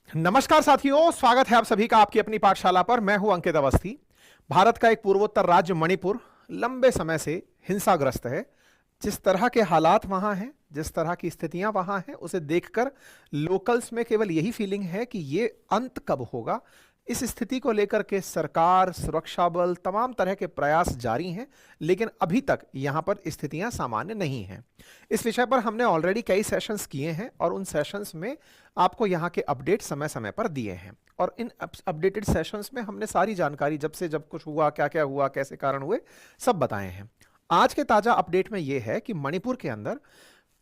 नमस्कार साथियों, स्वागत है आप सभी का आपकी अपनी पाठशाला पर। मैं हूं अंकित अवस्थी। भारत का एक पूर्वोत्तर राज्य मणिपुर लंबे समय से हिंसाग्रस्त है। जिस तरह के हालात वहां हैं, जिस तरह की स्थितियां वहां हैं, उसे देखकर लोकल्स में केवल यही फीलिंग है कि ये अंत कब होगा। इस स्थिति को लेकर के सरकार, सुरक्षा बल, तमाम तरह के प्रयास जारी हैं, लेकिन अभी तक यहां पर स्थितियां सामान्य नहीं हैं। इस विषय पर हमने ऑलरेडी कई सेशंस किए हैं और उन सेशंस में आपको यहाँ के अपडेट समय समय पर दिए हैं। और इन अपडेटेड सेशंस में हमने सारी जानकारी, जब कुछ हुआ, क्या क्या हुआ, कैसे कारण हुए, सब बताए हैं। आज के ताजा अपडेट में यह है कि मणिपुर के अंदर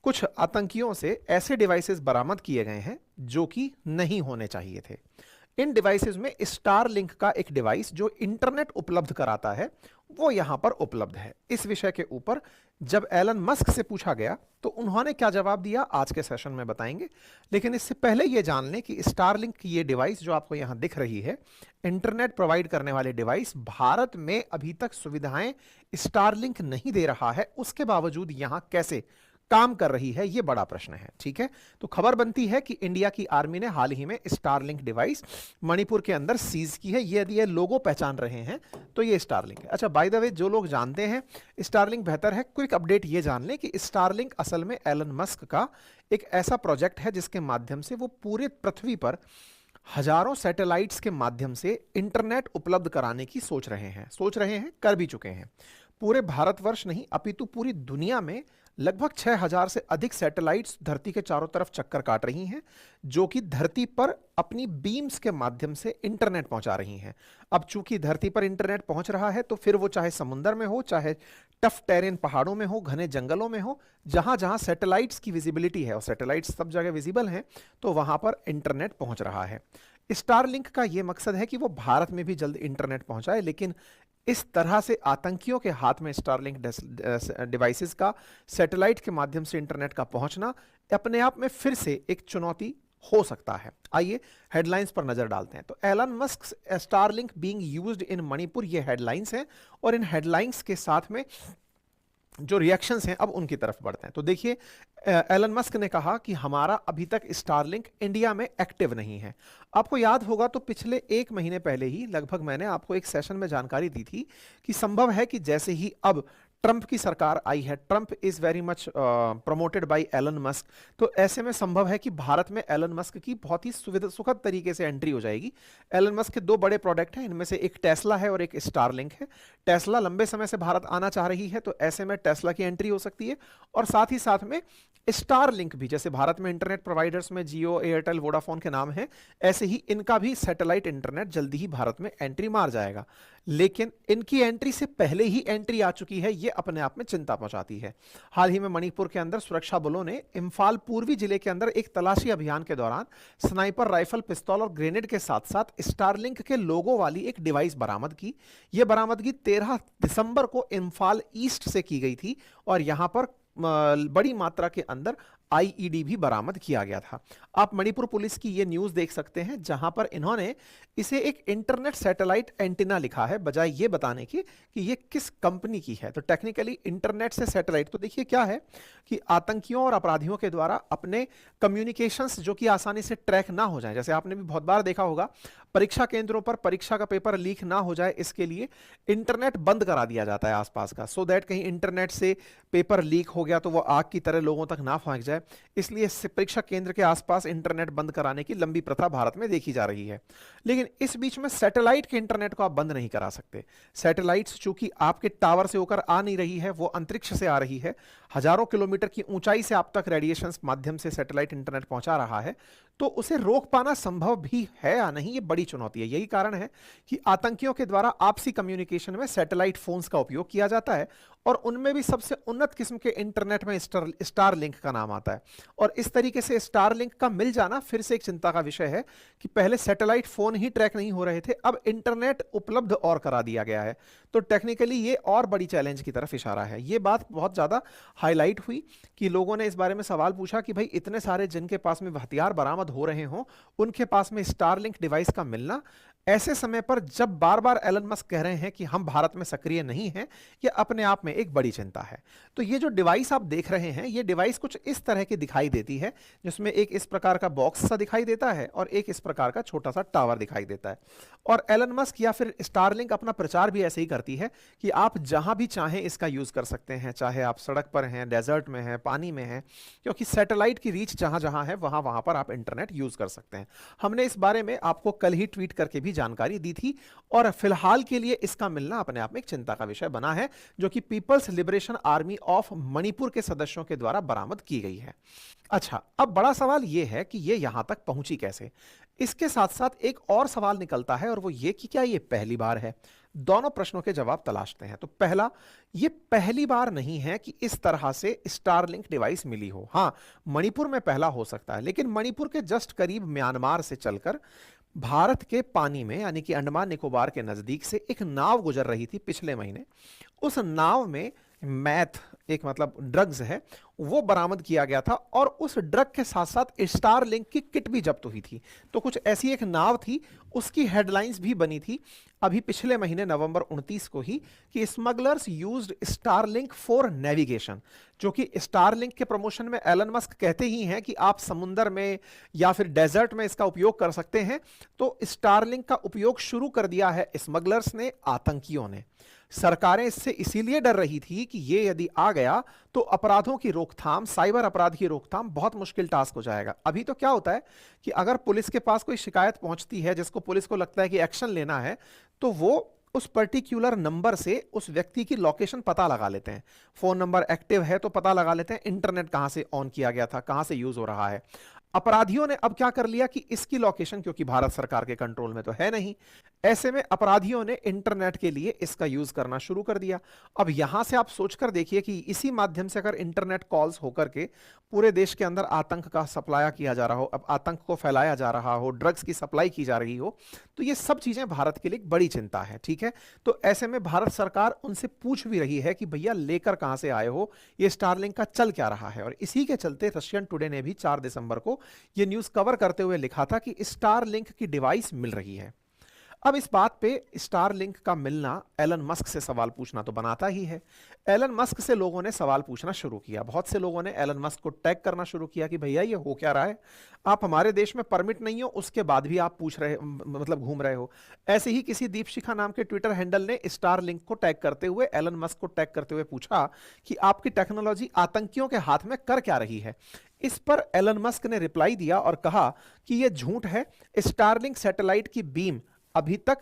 कुछ आतंकियों से ऐसे डिवाइसेस बरामद किए गए हैं जो कि नहीं होने चाहिए थे। इन डिवाइसेस में स्टार लिंक का एक डिवाइस जो इंटरनेट उपलब्ध कराता है, वो यहां पर उपलब्ध है। इस विषय के ऊपर जब एलन मस्क से पूछा गया तो उन्होंने क्या जवाब दिया, आज के सेशन में बताएंगे। लेकिन इससे पहले यह जान लें कि स्टारलिंक की ये डिवाइस जो आपको यहां दिख रही है, इंटरनेट प्रोवाइड करने वाले डिवाइस, भारत में अभी तक सुविधाएं स्टारलिंक नहीं दे रहा है। उसके बावजूद यहां कैसे काम कर रही है, यह बड़ा प्रश्न है। ठीक है, तो खबर बनती है कि इंडिया की आर्मी ने हाल ही में स्टारलिंक डिवाइस मणिपुर के अंदर सीज की है। यदि ये लोगो पहचान रहे हैं तो ये स्टारलिंक है। अच्छा, बाय द वे, जो लोग जानते हैं स्टारलिंक बेहतर है, क्विक अपडेट ये जान लें कि स्टारलिंक असल में एलन मस्क का एक ऐसा प्रोजेक्ट है जिसके माध्यम से वो पूरे पृथ्वी पर हजारों सैटेलाइट्स के माध्यम से इंटरनेट उपलब्ध कराने की सोच रहे हैं, कर भी चुके हैं। पूरे भारतवर्ष नहीं अपितु पूरी दुनिया में लगभग 6000 से अधिक सैटेलाइट्स धरती के चारों तरफ चक्कर काट रही हैं, जो कि धरती पर अपनी बीम्स के माध्यम से इंटरनेट पहुंचा रही हैं। अब चूंकि धरती पर इंटरनेट पहुंच रहा है, तो फिर वो चाहे समुद्र में हो, चाहे टफ टेरेन पहाड़ों में हो, घने जंगलों में हो, जहां जहां सैटेलाइट्स की विजिबिलिटी है और सैटेलाइट्स सब जगह विजिबल हैं, तो वहां पर इंटरनेट पहुंच रहा है। स्टारलिंक का यह मकसद है कि वो भारत में भी जल्द इंटरनेट पहुंचाए, लेकिन इस तरह से आतंकियों के हाथ में स्टारलिंक डिवाइसेस का सैटेलाइट के माध्यम से इंटरनेट का पहुंचना अपने आप में फिर से एक चुनौती हो सकता है। आइए हेडलाइंस पर नजर डालते हैं। तो Elon Musk Starlink being used in Manipur, ये हेडलाइंस हैं, और इन हेडलाइंस के साथ में जो रिएक्शंस हैं अब उनकी तरफ बढ़ते हैं। तो देखिए, एलन मस्क ने कहा कि हमारा अभी तक स्टारलिंक इंडिया में एक्टिव नहीं है। आपको याद होगा तो पिछले 1 महीने पहले ही लगभग मैंने आपको एक सेशन में जानकारी दी थी कि संभव है कि जैसे ही अब ट्रंप की सरकार आई है, Trump is very much promoted by Elon Musk, तो ऐसे में संभव है कि भारत में एलन मस्क की बहुत ही सुखद तरीके से एंट्री हो जाएगी। एलन मस्क के 2 बड़े प्रोडक्ट हैं, इनमें से एक टेस्ला है और एक स्टारलिंक है। टेस्ला लंबे समय से भारत आना चाह रही है, तो ऐसे में टेस्ला की एंट्री हो सकती है, और साथ ही साथ में स्टारलिंक भी, जैसे भारत में इंटरनेट प्रोवाइडर्स में जियो, एयरटेल, वोडाफोन के नाम हैं, ऐसे ही इनका भी सैटेलाइट इंटरनेट जल्दी ही भारत में एंट्री मार जाएगा। लेकिन इनकी एंट्री से पहले ही एंट्री आ चुकी है, यह अपने आप में चिंता पहुंचाती है। हाल ही में मणिपुर के अंदर सुरक्षा बलों ने इम्फाल पूर्वी जिले के अंदर एक तलाशी अभियान के दौरान स्नाइपर राइफल, पिस्तौल और ग्रेनेड के साथ साथ स्टारलिंक के लोगो वाली एक डिवाइस बरामद की। यह बरामदगी 13 दिसंबर को इम्फाल ईस्ट से की गई थी, और यहां पर बड़ी मात्रा के अंदर आईईडी भी बरामद किया गया था। आप मणिपुर पुलिस की यह न्यूज देख सकते हैं, जहां पर इन्होंने इसे एक इंटरनेट सैटेलाइट एंटीना लिखा है, बजाय ये बताने की कि ये किस कंपनी की है। तो टेक्निकली इंटरनेट से सैटेलाइट, तो देखिए क्या है कि आतंकियों और अपराधियों के द्वारा अपने कम्युनिकेशंस जो कि आसानी से ट्रैक ना हो जाए, जैसे आपने भी बहुत बार देखा होगा, परीक्षा केंद्रों पर परीक्षा का पेपर लीक ना हो जाए, इसके लिए इंटरनेट बंद करा दिया जाता है आसपास का, सो दैट कहीं इंटरनेट से पेपर लीक हो गया तो वो आग की तरह लोगों तक ना पहुंच जाए। इसलिए परीक्षा केंद्र के आसपास इंटरनेट बंद कराने की लंबी प्रथा भारत में देखी जा रही है। लेकिन इस बीच में सैटेलाइट के इंटरनेट को आप बंद नहीं करा सकते। सैटेलाइट्स चूंकि आपके टावर से होकर आ नहीं रही है, वो अंतरिक्ष से आ रही है, हजारों किलोमीटर की ऊंचाई से आप तक रेडिएशन माध्यम से सैटेलाइट इंटरनेट पहुंचा रहा है, तो उसे रोक पाना संभव भी है या नहीं, ये बड़ी चुनौती है। यही कारण है कि आतंकियों के द्वारा आपसी कम्युनिकेशन में सैटेलाइट फोन्स का उपयोग किया जाता है, और उनमें भी सबसे उन्नत किस्म के इंटरनेट में स्टारलिंक का नाम आता है। और इस तरीके से स्टारलिंक का मिल जाना फिर से एक चिंता का विषय है कि पहले सैटेलाइट फोन ही ट्रैक नहीं हो रहे थे, अब इंटरनेट उपलब्ध और करा दिया गया है। तो टेक्निकली ये और बड़ी चैलेंज की तरफ इशारा है। ये बात बहुत ज्यादा हाईलाइट हुई कि लोगों ने इस बारे में सवाल पूछा कि भाई इतने सारे जिनके पास में हथियार बरामद हो रहे हों, उनके पास में स्टारलिंक डिवाइस का मिलना ऐसे समय पर जब बार बार एलन मस्क कह रहे हैं कि हम भारत में सक्रिय नहीं हैं, यह अपने आप में एक बड़ी चिंता है। तो ये जो डिवाइस आप देख रहे हैं, ये डिवाइस कुछ इस तरह की दिखाई देती है, जिसमें एक इस प्रकार का बॉक्स सा दिखाई देता है और एक इस प्रकार का छोटा सा टावर दिखाई देता है। और एलन मस्क या फिर स्टारलिंक अपना प्रचार भी ऐसे ही करती है कि आप जहां भी चाहें इसका यूज कर सकते हैं, चाहे आप सड़क पर हैं, डेजर्ट में हैं, पानी में हैं, क्योंकि सैटेलाइट की रीच जहां जहां है वहां वहां पर आप इंटरनेट यूज कर सकते हैं। हमने इस बारे में आपको कल ही ट्वीट करके भी जानकारी दी थी और फिलहाल के लिए इसका मिलना अपने आप में एक चिंता का विषय बना है, जो कि people's liberation army of Manipur के सदस्यों के द्वारा बरामद की गई है। अच्छा, अब बड़ा सवाल यह है कि यह यहां तक पहुंची कैसे। इसके साथ साथ एक और सवाल निकलता है और वो ये कि क्या यह पहली बार है। दोनों प्रश्नों के जवाब तलाशते हैं। तो पहला, यह पहली बार नहीं है कि इस तरह से स्टारलिंक डिवाइस मिली हो। हां, मणिपुर में पहला हो सकता है, लेकिन मणिपुर के जस्ट करीब म्यांमार से चलकर भारत के पानी में यानी कि अंडमान निकोबार के नजदीक से एक नाव गुजर रही थी पिछले महीने। उस नाव में मैथ, एक मतलब ड्रग्स है, वो बरामद किया गया था और उस ड्रग के साथ साथ स्टारलिंक की किट भी जब्त हुई थी। तो कुछ ऐसी एक नाव थी, उसकी हेडलाइंस भी बनी थी अभी पिछले महीने नवंबर 29 को ही कि smugglers used Starlink for navigation, जो कि स्टारलिंक के प्रमोशन में एलन मस्क कहते ही हैं कि आप समुंदर में या फिर डेजर्ट में इसका उपयोग कर सकते हैं। तो स्टारलिंक का उपयोग शुरू कर दिया है स्मगलर्स ने, आतंकियों ने। सरकारें इससे इसीलिए डर रही थी कि ये यदि आ गया तो अपराधों की रोकथाम, साइबर अपराध की रोकथाम बहुत मुश्किल टास्क हो जाएगा। अभी तो क्या होता है कि अगर पुलिस के पास कोई शिकायत पहुंचती है जिसको पुलिस को लगता है कि एक्शन लेना है, तो वो उस पर्टिकुलर नंबर से उस व्यक्ति की लोकेशन पता लगा लेते हैं। फोन नंबर एक्टिव है तो पता लगा लेते हैं इंटरनेट कहां से ऑन किया गया था, कहां से यूज हो रहा है। अपराधियों ने अब क्या कर लिया कि इसकी लोकेशन क्योंकि भारत सरकार के कंट्रोल में तो है नहीं, ऐसे में अपराधियों ने इंटरनेट के लिए इसका यूज करना शुरू कर दिया। अब यहां से आप सोचकर देखिए कि इसी माध्यम से अगर इंटरनेट कॉल्स होकर के पूरे देश के अंदर आतंक का सप्लाई किया जा रहा हो, अब आतंक को फैलाया जा रहा हो, ड्रग्स की सप्लाई की जा रही हो, तो ये सब चीजें भारत के लिए एक बड़ी चिंता है। ठीक है, तो ऐसे में भारत सरकार उनसे पूछ भी रही है कि भैया लेकर कहां से आए हो, ये स्टारलिंक का चल क्या रहा है। और इसी के चलते रशियन टुडे ने भी 4 दिसंबर को ये न्यूज कवर करते हुए लिखा था कि स्टारलिंक की डिवाइस मिल रही है। अब इस बात पे स्टारलिंक का मिलना एलन मस्क से सवाल पूछना तो बनाता ही है। एलन मस्क से लोगों ने सवाल पूछना शुरू किया। बहुत से लोगों ने एलन मस्क को टैग करना शुरू किया कि भैया ये हो क्या रहा है, आप हमारे देश में परमिट नहीं हो उसके बाद भी आप पूछ रहे, मतलब घूम रहे हो। ऐसे ही किसी दीपशिखा नाम के ट्विटर हैंडल ने स्टारलिंक को टैग करते हुए, एलन मस्क को टैग करते हुए पूछा कि आपकी टेक्नोलॉजी आतंकियों के हाथ में कर क्या रही है। इस पर एलन मस्क ने रिप्लाई दिया और कहा कि यह झूठ है, स्टारलिंक सैटेलाइट की बीम अभी तक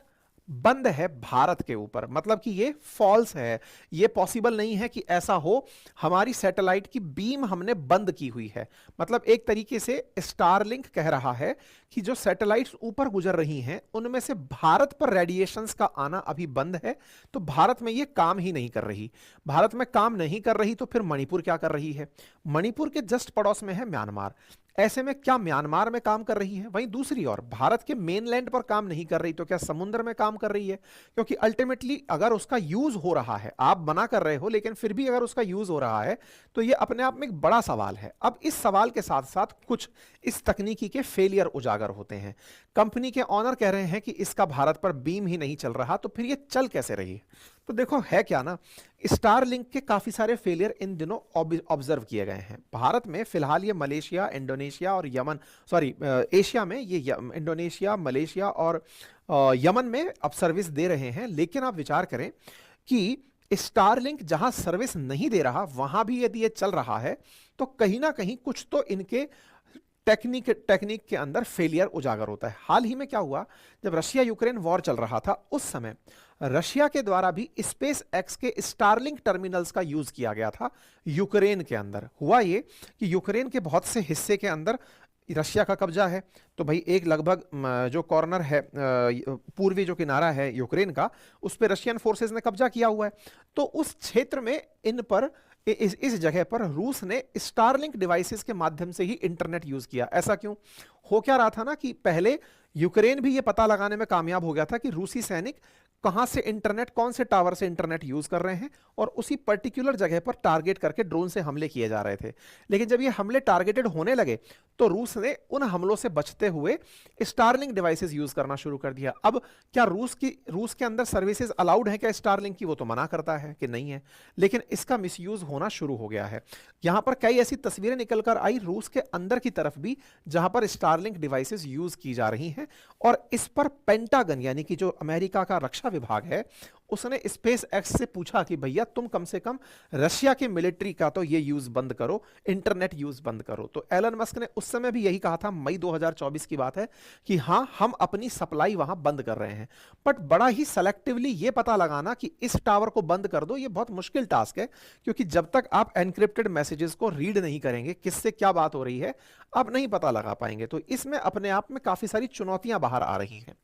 बंद है भारत के ऊपर, मतलब कि ये फॉल्स है, ये पॉसिबल नहीं है कि ऐसा हो, हमारी सैटेलाइट की बीम हमने बंद की हुई है। मतलब एक तरीके से स्टारलिंक कह रहा है कि जो सैटेलाइट्स ऊपर गुजर रही हैं उनमें से भारत पर रेडिएशंस का आना अभी बंद है, तो भारत में ये काम ही नहीं कर रही। भारत में काम नहीं कर रही तो फिर मणिपुर क्या कर रही है? मणिपुर के जस्ट पड़ोस में है म्यांमार। ऐसे में क्या म्यांमार में काम कर रही है? वहीं दूसरी ओर भारत के मेनलैंड पर काम नहीं कर रही तो क्या समुद्र में काम कर रही है? क्योंकि अल्टीमेटली अगर उसका यूज हो रहा है, आप मना कर रहे हो लेकिन फिर भी अगर उसका यूज हो रहा है तो यह अपने आप में एक बड़ा सवाल है। अब इस सवाल के साथ साथ कुछ इस तकनीकी के फेलियर उजागर होते हैं। कंपनी के ऑनर कह रहे हैं कि इसका भारत पर बीम ही नहीं चल रहा, तो फिर यह चल कैसे रही? तो देखो है क्या ना, स्टारलिंक के काफी सारे फेलियर इन दिनों ऑब्जर्व किए गए हैं। भारत में फिलहाल ये मलेशिया, इंडोनेशिया और यमन, एशिया में ये इंडोनेशिया, मलेशिया और यमन में अब सर्विस दे रहे हैं। लेकिन आप विचार करें कि स्टारलिंक जहां सर्विस नहीं दे रहा वहां भी यदि ये चल रहा है तो कहीं ना कहीं कुछ तो इनके टेक्निक के अंदर फेलियर उजागर होता है। हाल ही में क्या हुआ, जब रशिया यूक्रेन वॉर चल रहा था उस समय रशिया के द्वारा भी स्पेस एक्स के स्टारलिंक टर्मिनल्स का यूज किया गया था यूक्रेन के अंदर। हुआ ये कि यूक्रेन के बहुत से हिस्से के अंदर रशिया का कब्जा है, तो भाई एक लगभग जो कॉर्नर है, पूर्वी जो किनारा है यूक्रेन का, उस पर रशियन फोर्सेस ने कब्जा किया हुआ है। तो उस क्षेत्र में इन पर इस जगह पर रूस ने स्टारलिंक डिवाइसेस के माध्यम से ही इंटरनेट यूज किया। ऐसा क्यों? हो क्या रहा था ना कि पहले यूक्रेन भी ये पता लगाने में कामयाब हो गया था कि रूसी सैनिक कहां से इंटरनेट, कौन से टावर से इंटरनेट यूज कर रहे हैं, और उसी पर्टिकुलर जगह पर टारगेट करके ड्रोन से हमले किए जा रहे थे। लेकिन जब ये हमले टारगेटेड होने लगे तो रूस ने उन हमलों से बचते हुए स्टारलिंक डिवाइसेस यूज करना शुरू कर दिया। अब क्या रूस के अंदर सर्विसेज अलाउड है क्या स्टारलिंक की? वो तो मना करता है कि नहीं है, लेकिन इसका मिसयूज होना शुरू हो गया है। यहां पर कई ऐसी तस्वीरें निकलकर आई रूस के अंदर की तरफ भी जहां पर स्टारलिंक डिवाइसेस यूज की जा रही हैं, और इस पर पेंटागन यानी कि जो अमेरिका का रक्षा विभाग है उसने स्पेस एक्स से पूछा कि भैया तुम कम से कम रशिया के मिलिट्री का तो ये यूज बंद करो, इंटरनेट यूज बंद करो। तो एलन मस्क ने उस समय भी यही कहा था, मई 2024 की बात है, कि हां हम अपनी सप्लाई वहां बंद कर रहे हैं। बट बड़ा ही सेलेक्टिवली ये पता लगाना कि इस टावर को बंद कर दो, ये बहुत मुश्किल टास्क है, क्योंकि जब तक आप एनक्रिप्टेड मैसेजेस को रीड नहीं करेंगे, किससे क्या बात हो रही है आप नहीं पता लगा पाएंगे। तो इसमें अपने आप में काफी सारी चुनौतियां बाहर आ रही हैं।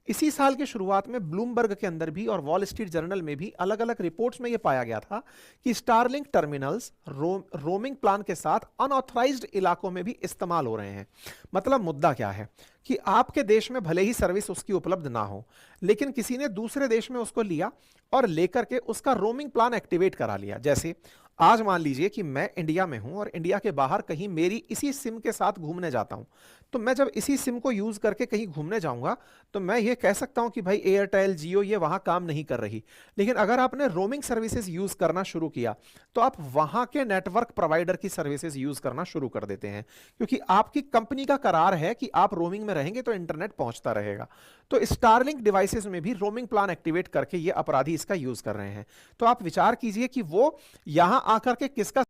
इसी साल की शुरुआत में ब्लूमबर्ग के अंदर भी और वॉल स्ट्रीट जर्नल में भी अलग अलग रिपोर्ट्स में यह पाया गया था कि स्टारलिंक टर्मिनल्स रोमिंग प्लान के साथ अनऑथराइज्ड इलाकों में भी इस्तेमाल हो रहे हैं। मतलब मुद्दा क्या है कि आपके देश में भले ही सर्विस उसकी उपलब्ध ना हो, लेकिन किसी ने दूसरे देश में उसको लिया और लेकर के उसका रोमिंग प्लान एक्टिवेट करा लिया। जैसे आज मान लीजिए कि मैं इंडिया में हूं और इंडिया के बाहर कहीं मेरी इसी सिम के साथ घूमने जाता हूं, तो मैं जब इसी सिम को यूज करके कहीं घूमने जाऊंगा तो मैं ये कह सकता हूं कि भाई एयरटेल जियो ये वहां काम नहीं कर रही। लेकिन अगर आपने रोमिंग सर्विसेज यूज करना शुरू किया तो आप वहां के नेटवर्क प्रोवाइडर की सर्विसेज यूज करना शुरू कर देते हैं, क्योंकि आपकी कंपनी का करार है कि आप रोमिंग में रहेंगे तो इंटरनेट पहुंचता रहेगा। तो स्टारलिंक डिवाइसेस में भी रोमिंग प्लान एक्टिवेट करके ये अपराधी इसका यूज कर रहे हैं। तो आप विचार कीजिए कि वो यहां आकर के किसका